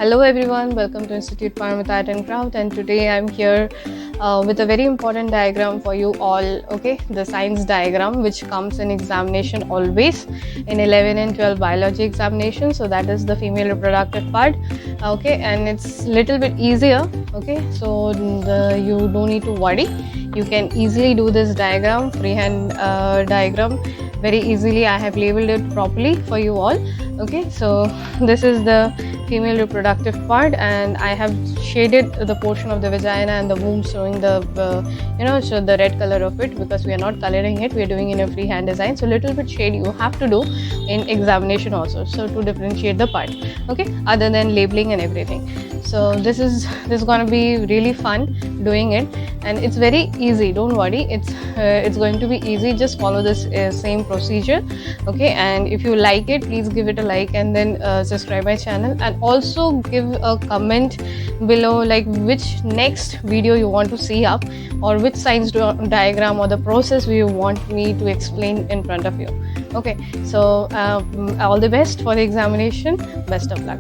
Hello everyone, welcome to Institute Paromita Art and Craft, and today I'm here with a very important diagram for you all. Okay, the science diagram which comes in examination always in 11 and 12 biology examination. So that is the female reproductive part. Okay, and it's little bit easier. Okay, so you don't need to worry. You can easily do this diagram, freehand diagram very easily. I have labeled it properly for you all. Okay, so this is the female reproductive part, and I have shaded the portion of the vagina and the womb, showing the show the red color of it, because we are not coloring it, we are doing in a freehand design. So little bit shade you have to do in examination also, so to differentiate the part. Okay, other than labeling and everything. So this is going to be really fun doing it, and it's very easy. Don't worry, it's going to be easy. Just follow this same procedure. Okay, and if you like it, please give it a like, and then subscribe my channel, and also give a comment below like which next video you want to see up, or which science diagram or the process you want me to explain in front of you. Okay, so all the best for the examination. Best of luck.